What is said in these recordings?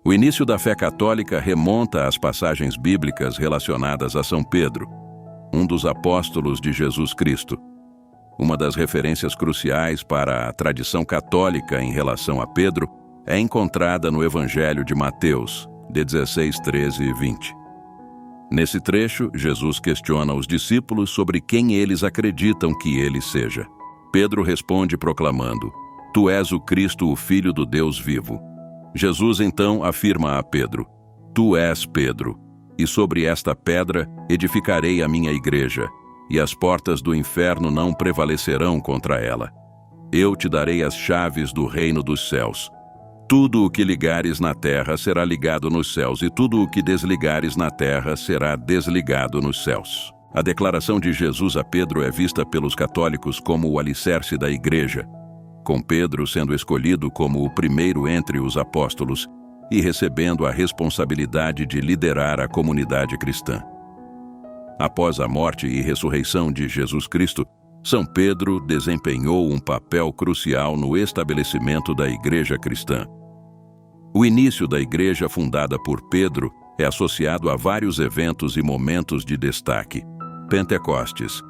O início da fé católica remonta às passagens bíblicas relacionadas a São Pedro, um dos apóstolos de Jesus Cristo. Uma das referências cruciais para a tradição católica em relação a Pedro é encontrada no Evangelho de Mateus, de 16, 13 e 20. Nesse trecho, Jesus questiona os discípulos sobre quem eles acreditam que ele seja. Pedro responde proclamando: "Tu és o Cristo, o Filho do Deus vivo." Jesus então afirma a Pedro: "Tu és Pedro, e sobre esta pedra edificarei a minha igreja, e as portas do inferno não prevalecerão contra ela. Eu te darei as chaves do reino dos céus. Tudo o que ligares na terra será ligado nos céus, e tudo o que desligares na terra será desligado nos céus." A declaração de Jesus a Pedro é vista pelos católicos como o alicerce da igreja, com Pedro sendo escolhido como o primeiro entre os apóstolos e recebendo a responsabilidade de liderar a comunidade cristã. Após a morte e ressurreição de Jesus Cristo, São Pedro desempenhou um papel crucial no estabelecimento da igreja cristã. O início da igreja fundada por Pedro é associado a vários eventos e momentos de destaque. Pentecostes.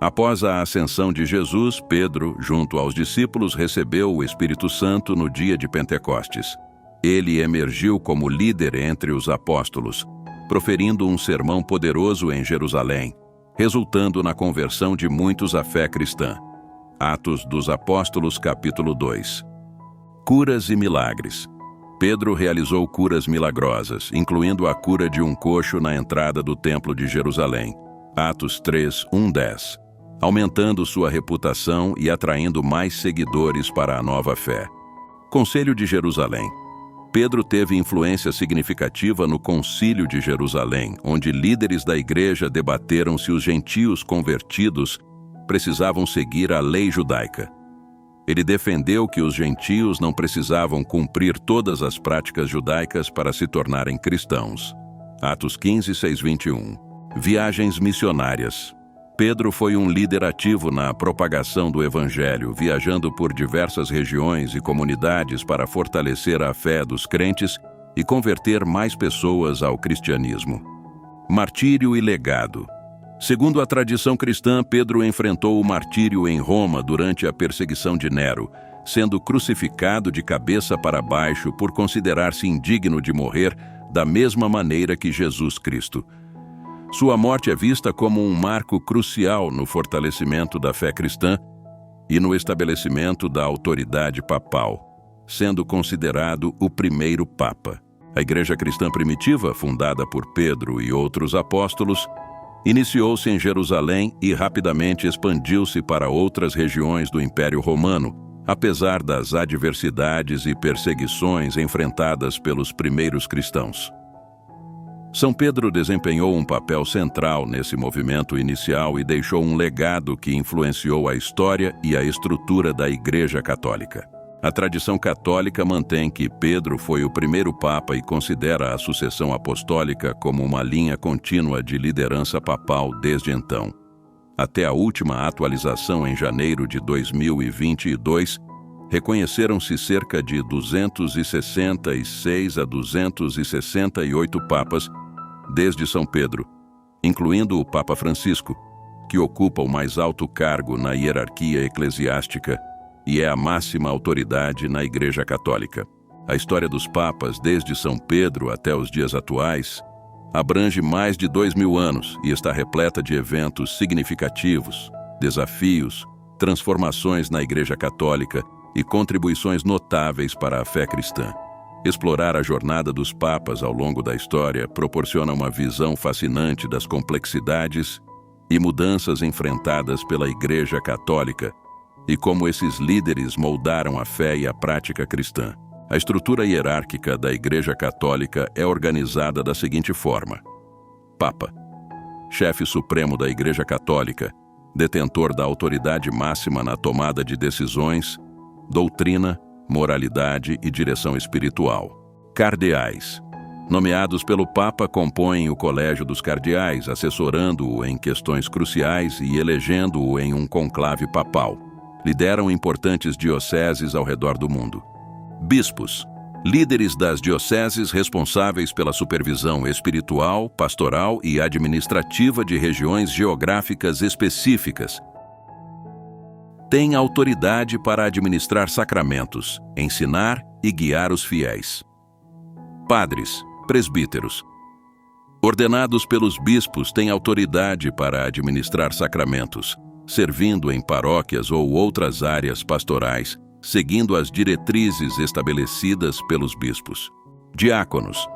Após a ascensão de Jesus, Pedro, junto aos discípulos, recebeu o Espírito Santo no dia de Pentecostes. Ele emergiu como líder entre os apóstolos, proferindo um sermão poderoso em Jerusalém, resultando na conversão de muitos à fé cristã. Atos dos Apóstolos, capítulo 2. Curas e milagres. Pedro realizou curas milagrosas, incluindo a cura de um coxo na entrada do Templo de Jerusalém. Atos 3, 1-10. Aumentando sua reputação e atraindo mais seguidores para a nova fé. Concílio de Jerusalém. Pedro teve influência significativa no Concílio de Jerusalém, onde líderes da igreja debateram se os gentios convertidos precisavam seguir a lei judaica. Ele defendeu que os gentios não precisavam cumprir todas as práticas judaicas para se tornarem cristãos. Atos 15, 6-21. Viagens missionárias. Pedro foi um líder ativo na propagação do Evangelho, viajando por diversas regiões e comunidades para fortalecer a fé dos crentes e converter mais pessoas ao cristianismo. Martírio e legado. Segundo a tradição cristã, Pedro enfrentou o martírio em Roma durante a perseguição de Nero, sendo crucificado de cabeça para baixo por considerar-se indigno de morrer da mesma maneira que Jesus Cristo. Sua morte é vista como um marco crucial no fortalecimento da fé cristã e no estabelecimento da autoridade papal, sendo considerado o primeiro Papa. A Igreja Cristã Primitiva, fundada por Pedro e outros apóstolos, iniciou-se em Jerusalém e rapidamente expandiu-se para outras regiões do Império Romano, apesar das adversidades e perseguições enfrentadas pelos primeiros cristãos. São Pedro desempenhou um papel central nesse movimento inicial e deixou um legado que influenciou a história e a estrutura da Igreja Católica. A tradição católica mantém que Pedro foi o primeiro Papa e considera a sucessão apostólica como uma linha contínua de liderança papal desde então. Até a última atualização em janeiro de 2022, reconheceram-se cerca de 266 a 268 papas desde São Pedro, incluindo o Papa Francisco, que ocupa o mais alto cargo na hierarquia eclesiástica e é a máxima autoridade na Igreja Católica. A história dos papas, desde São Pedro até os dias atuais, abrange mais de 2000 anos e está repleta de eventos significativos, desafios, transformações na Igreja Católica e contribuições notáveis para a fé cristã. Explorar a jornada dos papas ao longo da história proporciona uma visão fascinante das complexidades e mudanças enfrentadas pela Igreja Católica e como esses líderes moldaram a fé e a prática cristã. A estrutura hierárquica da Igreja Católica é organizada da seguinte forma: Papa, chefe supremo da Igreja Católica, detentor da autoridade máxima na tomada de decisões, doutrina, moralidade e direção espiritual. Cardeais. Nomeados pelo Papa, compõem o Colégio dos Cardeais, assessorando-o em questões cruciais e elegendo-o em um conclave papal. Lideram importantes dioceses ao redor do mundo. Bispos. Líderes das dioceses responsáveis pela supervisão espiritual, pastoral e administrativa de regiões geográficas específicas. Têm autoridade para administrar sacramentos, ensinar e guiar os fiéis. Padres, presbíteros. Ordenados pelos bispos, têm autoridade para administrar sacramentos, servindo em paróquias ou outras áreas pastorais, seguindo as diretrizes estabelecidas pelos bispos. Diáconos.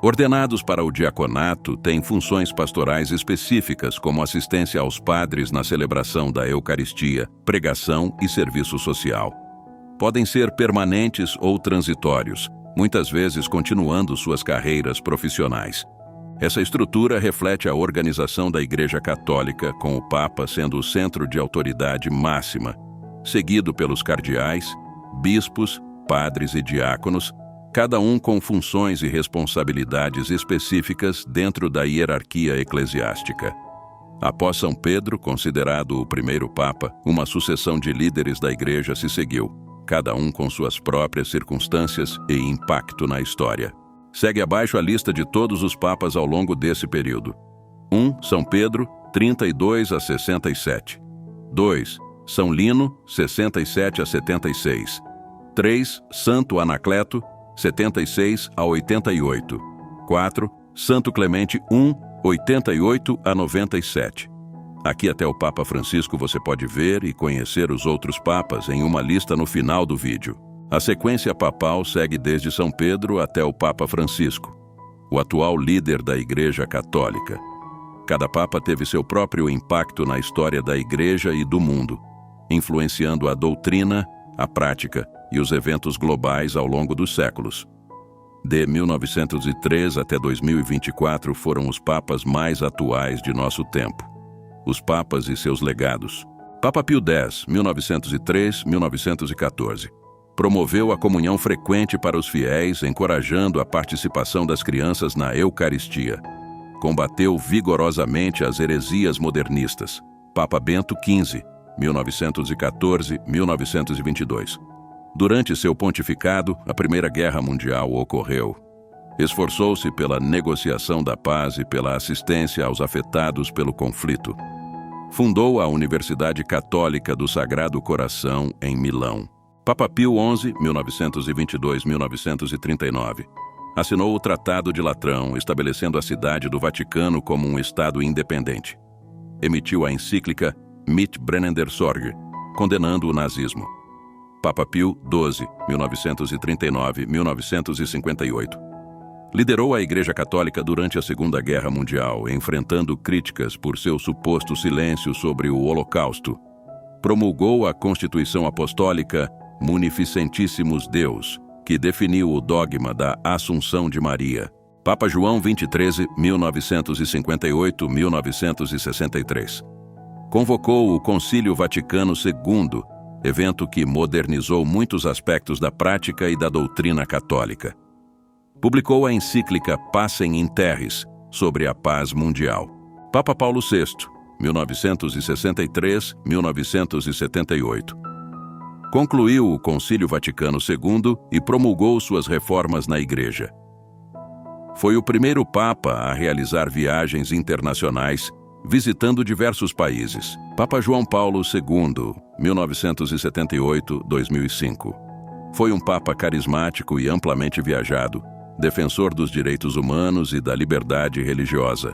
Ordenados para o diaconato, têm funções pastorais específicas, como assistência aos padres na celebração da Eucaristia, pregação e serviço social. Podem ser permanentes ou transitórios, muitas vezes continuando suas carreiras profissionais. Essa estrutura reflete a organização da Igreja Católica, com o Papa sendo o centro de autoridade máxima, seguido pelos cardeais, bispos, padres e diáconos, cada um com funções e responsabilidades específicas dentro da hierarquia eclesiástica. Após São Pedro, considerado o primeiro Papa, uma sucessão de líderes da Igreja se seguiu, cada um com suas próprias circunstâncias e impacto na história. Segue abaixo a lista de todos os papas ao longo desse período. 1. São Pedro, 32 a 67. 2. São Lino, 67 a 76. 3. Santo Anacleto, 76 a 88. 4. Santo Clemente I, 88 a 97. Aqui até o Papa Francisco você pode ver e conhecer os outros papas em uma lista no final do vídeo. A sequência papal segue desde São Pedro até o Papa Francisco, o atual líder da Igreja Católica. Cada papa teve seu próprio impacto na história da Igreja e do mundo, influenciando a doutrina, a prática e os eventos globais ao longo dos séculos. De 1903 até 2024 foram os papas mais atuais de nosso tempo. Os papas e seus legados. Papa Pio X, 1903-1914. Promoveu a comunhão frequente para os fiéis, encorajando a participação das crianças na Eucaristia. Combateu vigorosamente as heresias modernistas. Papa Bento XV, 1914-1922. Durante seu pontificado, a Primeira Guerra Mundial ocorreu. Esforçou-se pela negociação da paz e pela assistência aos afetados pelo conflito. Fundou a Universidade Católica do Sagrado Coração, em Milão. Papa Pio XI, 1922-1939. Assinou o Tratado de Latrão, estabelecendo a cidade do Vaticano como um Estado independente. Emitiu a encíclica Mit brennender Sorge, condenando o nazismo. Papa Pio XII, 1939-1958. Liderou a Igreja Católica durante a Segunda Guerra Mundial, enfrentando críticas por seu suposto silêncio sobre o Holocausto. Promulgou a Constituição Apostólica Munificentissimus Deus, que definiu o dogma da Assunção de Maria. Papa João XXIII, 1958-1963. Convocou o Concílio Vaticano II, evento que modernizou muitos aspectos da prática e da doutrina católica. Publicou a encíclica Pacem in Terris, sobre a paz mundial. Papa Paulo VI, 1963-1978. Concluiu o Concílio Vaticano II e promulgou suas reformas na Igreja. Foi o primeiro Papa a realizar viagens internacionais, visitando diversos países. Papa João Paulo II, 1978-2005. Foi um Papa carismático e amplamente viajado, defensor dos direitos humanos e da liberdade religiosa.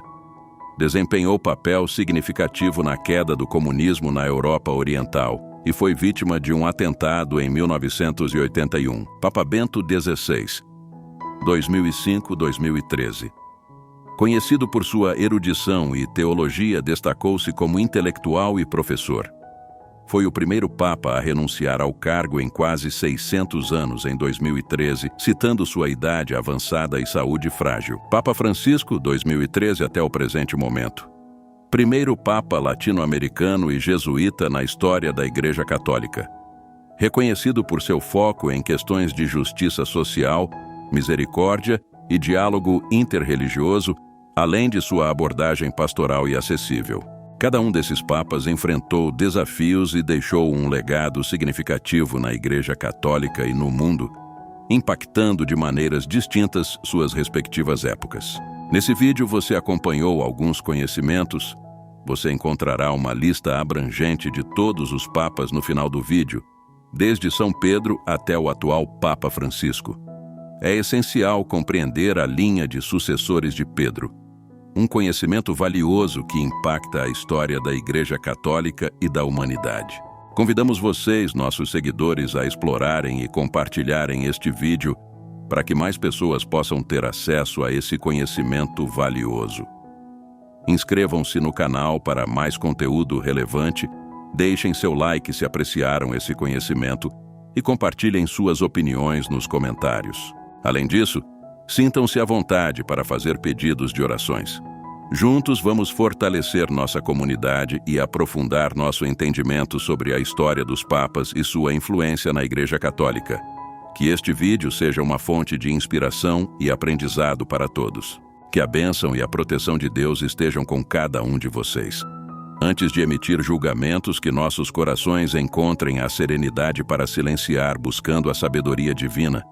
Desempenhou papel significativo na queda do comunismo na Europa Oriental e foi vítima de um atentado em 1981. Papa Bento XVI, 2005-2013. Conhecido por sua erudição e teologia, destacou-se como intelectual e professor. Foi o primeiro Papa a renunciar ao cargo em quase 600 anos em 2013, citando sua idade avançada e saúde frágil. Papa Francisco, 2013 até o presente momento. Primeiro Papa latino-americano e jesuíta na história da Igreja Católica. Reconhecido por seu foco em questões de justiça social, misericórdia e diálogo interreligioso, além de sua abordagem pastoral e acessível. Cada um desses papas enfrentou desafios e deixou um legado significativo na Igreja Católica e no mundo, impactando de maneiras distintas suas respectivas épocas. Nesse vídeo você acompanhou alguns conhecimentos. Você encontrará uma lista abrangente de todos os papas no final do vídeo, desde São Pedro até o atual Papa Francisco. É essencial compreender a linha de sucessores de Pedro, um conhecimento valioso que impacta a história da Igreja Católica e da humanidade. Convidamos vocês, nossos seguidores, a explorarem e compartilharem este vídeo para que mais pessoas possam ter acesso a esse conhecimento valioso. Inscrevam-se no canal para mais conteúdo relevante, deixem seu like se apreciaram esse conhecimento e compartilhem suas opiniões nos comentários. Além disso, sintam-se à vontade para fazer pedidos de orações. Juntos vamos fortalecer nossa comunidade e aprofundar nosso entendimento sobre a história dos papas e sua influência na Igreja Católica. Que este vídeo seja uma fonte de inspiração e aprendizado para todos. Que a bênção e a proteção de Deus estejam com cada um de vocês. Antes de emitir julgamentos, que nossos corações encontrem a serenidade para silenciar, buscando a sabedoria divina.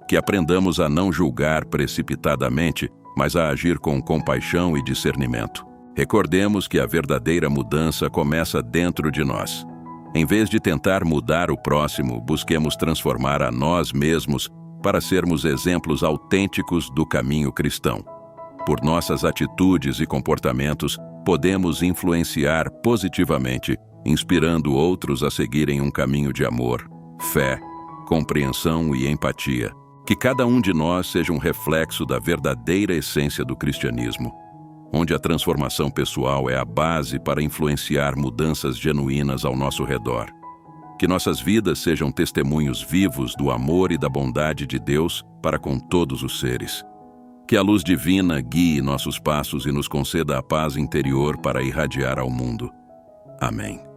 Que aprendamos a não julgar precipitadamente, mas a agir com compaixão e discernimento. Recordemos que a verdadeira mudança começa dentro de nós. Em vez de tentar mudar o próximo, busquemos transformar a nós mesmos para sermos exemplos autênticos do caminho cristão. Por nossas atitudes e comportamentos, podemos influenciar positivamente, inspirando outros a seguirem um caminho de amor, fé, compreensão e empatia. Que cada um de nós seja um reflexo da verdadeira essência do cristianismo, onde a transformação pessoal é a base para influenciar mudanças genuínas ao nosso redor. Que nossas vidas sejam testemunhos vivos do amor e da bondade de Deus para com todos os seres. Que a luz divina guie nossos passos e nos conceda a paz interior para irradiar ao mundo. Amém.